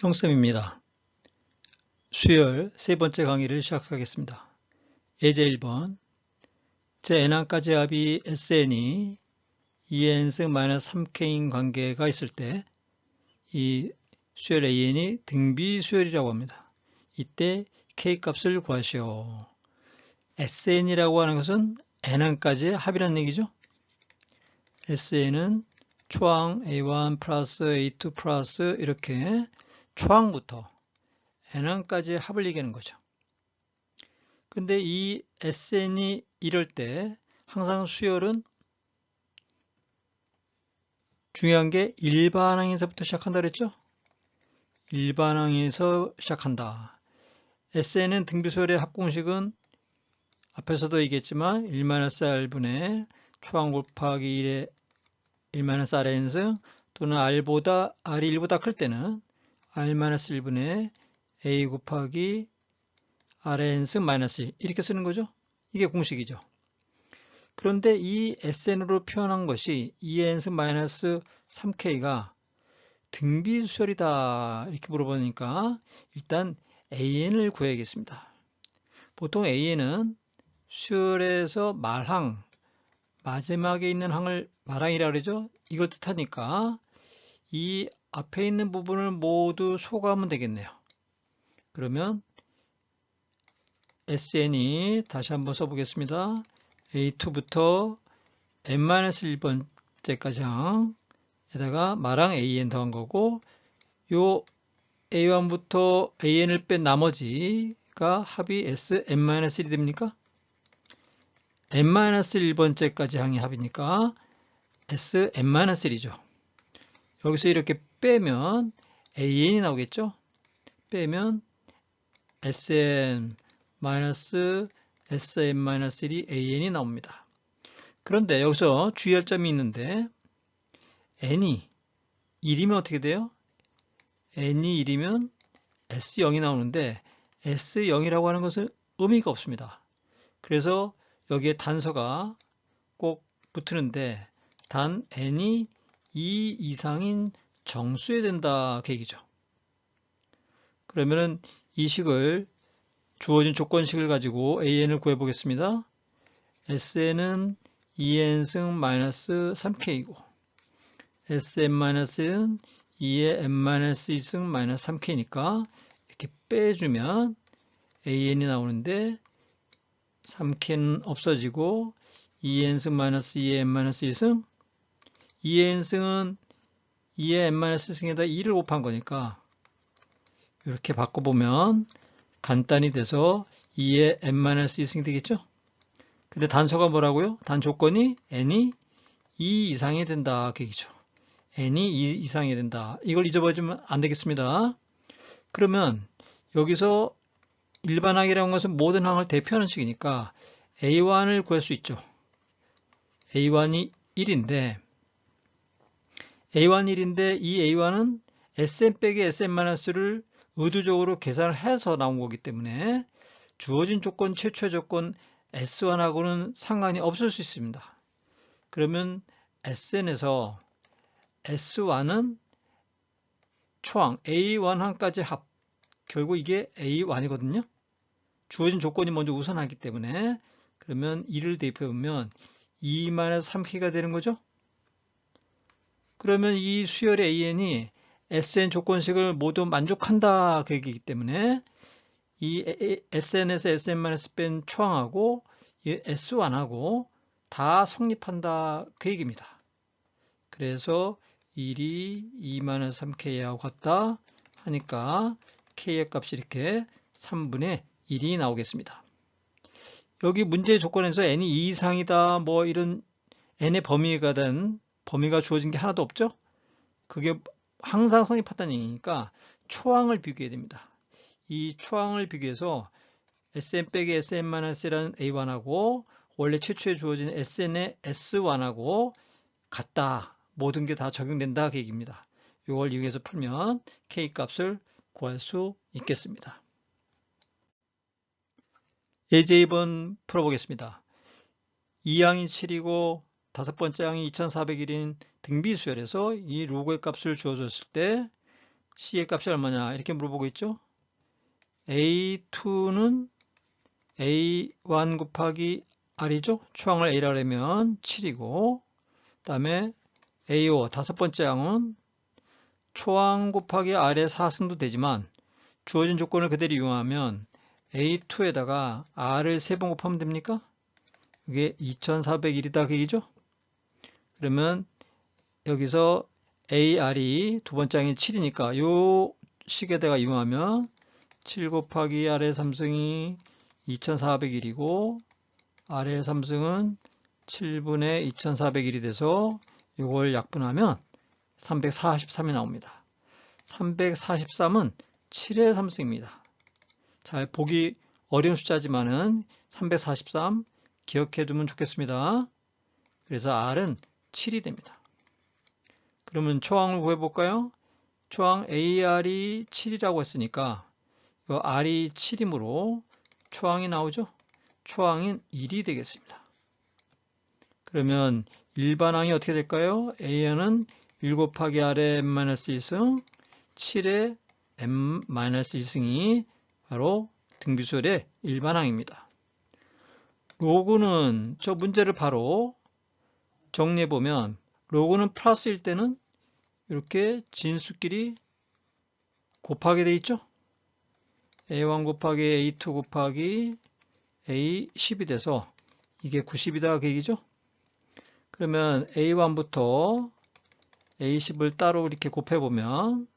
형쌤입니다. 수열 세 번째 강의를 시작하겠습니다. 예제 1번 제 n항까지 합이 SN이 2n승-3k인 관계가 있을 때 이 수열 AN이 등비 수열이라고 합니다. 이때 K 값을 구하시오. SN이라고 하는 것은 n항까지의 합이라는 얘기죠. SN은 초항 A1 플러스 A2 플러스 이렇게 초항부터 n항까지의 합을 얘기하는 거죠. 근데 이 SN이 이럴 때 항상 수열은 중요한 게 일반항에서부터 시작한다 그랬죠? 일반항에서 시작한다. SN은 등비수열의 합공식은 앞에서도 얘기했지만 1-R분의 초항 곱하기 1의 1-Rn승 또는 R보다 R이 1보다 클 때는 R-1분의 A 곱하기 Rn승 마이너스 1 이렇게 쓰는 거죠. 이게 공식이죠. 그런데 이 SN으로 표현한 것이 2n승 마이너스 3k가 등비수열이다 이렇게 물어보니까 일단 AN을 구해야겠습니다. 보통 AN은 수열에서 말항, 마지막에 있는 항을 말항이라고 그러죠. 이걸 뜻하니까 이 앞에 있는 부분을 모두 소거하면 되겠네요. 그러면 SN이 다시 한번 써보겠습니다. A2부터 n-1번째까지 항에다가 마랑 AN 더한 거고 요 A1부터 AN을 뺀 나머지가 합이 SN-1이 됩니까? n-1번째까지 항이 합이니까 SN-1이죠. 여기서 이렇게 빼면 AN이 나오겠죠? 빼면 SN SM-1이 AN이 나옵니다. 그런데 여기서 주의할 점이 있는데 n이 1이면 어떻게 돼요? n이 1이면 S0이 나오는데 S0이라고 하는 것은 의미가 없습니다. 그래서 여기에 단서가 꼭 붙으는데 단 n이 2 이상인 정수여야 된다 그 얘기죠. 그러면은 이 식을 주어진 조건식을 가지고 AN을 구해보겠습니다. SN은 2n승 마이너스 3k이고 SN-은 2의 n-1승 마이너스 3k니까 이렇게 빼주면 AN이 나오는데 3k는 없어지고 2n승 마이너스 2의 n-1승 2n승은 2의 n-승에다 2를 곱한 거니까 이렇게 바꿔보면 간단히 돼서 2의 n-2승이 되겠죠? 근데 단서가 뭐라고요? 단 조건이 n이 2 이상이 된다 그 얘기죠. n이 2 이상이 된다. 이걸 잊어버리면 안 되겠습니다. 그러면 여기서 일반항이라는 것은 모든 항을 대표하는 식이니까 A1을 구할 수 있죠. A1이 1인데 A1 1인데 이 A1은 SN 빼기 SN-를 의도적으로 계산을 해서 나온 거기 때문에 주어진 조건, 최초의 조건 S1하고는 상관이 없을 수 있습니다. 그러면 SN에서 S1은 초항 A1항까지 합, 결국 이게 A1이거든요. 주어진 조건이 먼저 우선하기 때문에 그러면 2를 대입해보면 2-3k가 되는 거죠. 그러면 이 수열의 AN이 SN 조건식을 모두 만족한다 그 얘기이기 때문에 이 SN에서 SN- 뺀 초항하고 S1하고 다 성립한다 그 얘기입니다. 그래서 1이 2-3k하고 같다 하니까 k의 값이 이렇게 3분의 1이 나오겠습니다. 여기 문제의 조건에서 n이 2 이상이다 뭐 이런 n의 범위가 된 범위가 주어진 게 하나도 없죠. 그게 항상 성립한다는 얘기니까 초항을 비교해야 됩니다. 이 초항을 비교해서 SN 빼기 SN-이라는 A1하고 원래 최초에 주어진 SN의 S1하고 같다. 모든 게 다 적용된다 그 얘기입니다. 이걸 이용해서 풀면 K 값을 구할 수 있겠습니다. 예제 2번 풀어보겠습니다. 2항이 7이고 다섯 번째 항이 2401인 등비수열에서 이 로그의 값을 주어줬을 때 C의 값이 얼마냐 이렇게 물어보고 있죠. A2는 A1 곱하기 R이죠. 초항을 A라 하면 7이고 그 다음에 A5 다섯 번째 항은 초항 곱하기 R의 4승도 되지만 주어진 조건을 그대로 이용하면 A2에다가 R을 3번 곱하면 됩니까? 이게 2401이다 그 얘기죠. 그러면 여기서 AR이 두 번째 항이 7이니까 요 식에다가 이용하면 7 곱하기 R의 3승이 2401이고 R의 3승은 7분의 2401이 돼서 이걸 약분하면 343이 나옵니다. 343은 7의 3승입니다. 잘 보기 어려운 숫자지만은 343 기억해 두면 좋겠습니다. 그래서 R은 7이 됩니다. 그러면 초항을 구해 볼까요? 초항 AR이 7이라고 했으니까 이 R이 7이므로 초항이 나오죠? 초항인 1이 되겠습니다. 그러면 일반항이 어떻게 될까요? AN은 1 곱하기 R의 m-1승 7의 m-1승이 바로 등비수열의 일반항입니다. 로그는 저 문제를 바로 정리해 보면 로그는 플러스일 때는 이렇게 진수끼리 곱하게 돼 있죠. A1 곱하기 A2 곱하기 A10이 돼서 이게 90이다 그 얘기죠. 그러면 A1부터 A10을 따로 이렇게 곱해보면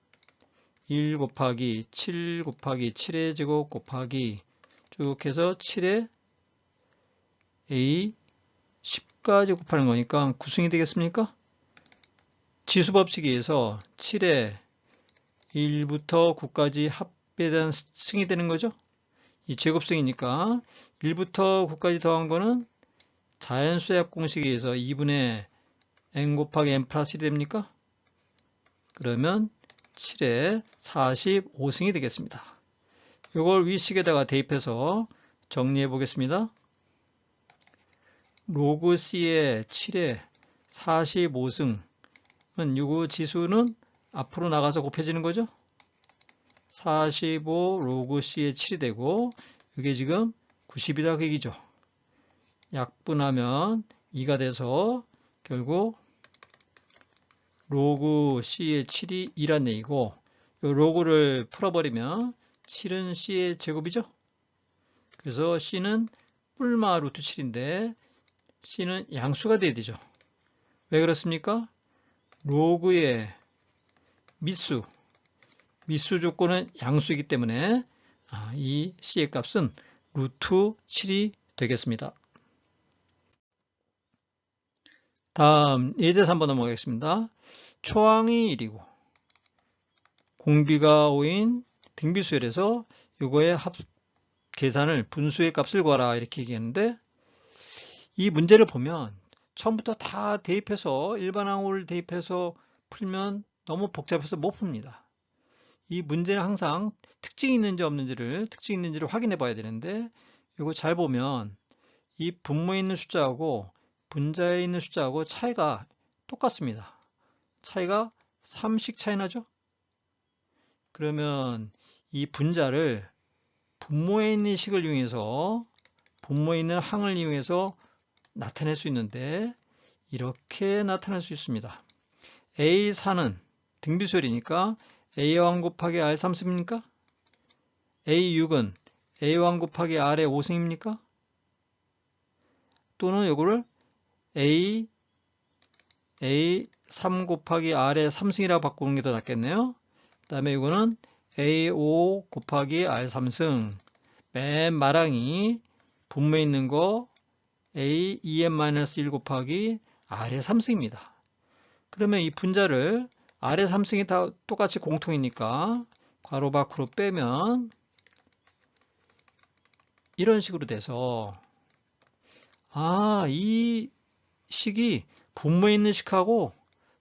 1 곱하기 7 곱하기 7의 제곱 곱하기 쭉 해서 7의 A10까지 곱하는 거니까 9승이 되겠습니까? 지수법칙에 의해서 7의 1부터 9까지 합에 대한 승이 되는 거죠. 이 제곱승이니까 1부터 9까지 더한 거는 자연수합 공식에 의해서 2분의 n 곱하기 n 플러스 1이 됩니까? 그러면 7의 45승이 되겠습니다. 이걸 위식에다가 대입해서 정리해 보겠습니다. 로그 C의 7의 45승은 이 지수는 앞으로 나가서 곱해지는 거죠. 45 로그 C의 7이 되고 이게 지금 90이다 그 얘기죠. 약분하면 2가 돼서 결국 로그 C의 7이 2란 얘기고 이 로그를 풀어버리면 7은 C의 제곱이죠. 그래서 C는 뿔마 루트 7인데 C는 양수가 돼야 되죠. 왜 그렇습니까? 로그의 미수 조건은 양수이기 때문에 이 C의 값은 루트 7이 되겠습니다. 다음 예제에서 한번 넘어가겠습니다. 초항이 1이고 공비가 5인 등비수열에서 이거의 계산을 분수의 값을 구하라 이렇게 얘기했는데 이 문제를 보면 처음부터 다 대입해서 일반항을 대입해서 풀면 너무 복잡해서 못 풉니다. 이 문제는 항상 특징이 있는지 없는지를 확인해 봐야 되는데 이거 잘 보면 이 분모에 있는 숫자하고 분자에 있는 숫자하고 차이가 똑같습니다. 차이가 3씩 차이 나죠? 그러면 이 분자를 분모에 있는 식을 이용해서 분모에 있는 항을 이용해서 나타낼 수 있는데 이렇게 나타낼 수 있습니다. A4는 등비수열이니까 A1 곱하기 R 3승입니까? A6은 A1 곱하기 R의 5승입니까? 또는 이거를 A3 곱하기 R의 3승이라고 바꾸는 게 더 낫겠네요. 그 다음에 이거는 A5 곱하기 R 3승 맨 마랑이 분모에 있는 거 A2n-1 곱하기 R의 3승입니다. 그러면 이 분자를 R의 3승이 다 똑같이 공통이니까 괄호 밖으로 빼면 이런 식으로 돼서 이 식이 분모에 있는 식하고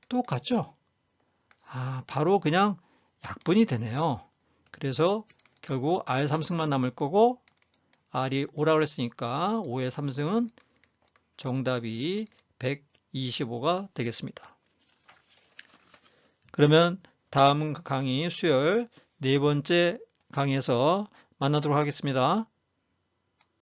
똑같죠? 바로 그냥 약분이 되네요. 그래서 결국 R 3승만 남을 거고 R이 5라고 그랬으니까 5의 3승은 정답이 125가 되겠습니다. 그러면 다음 강의 수요일 네 번째 강의에서 만나도록 하겠습니다.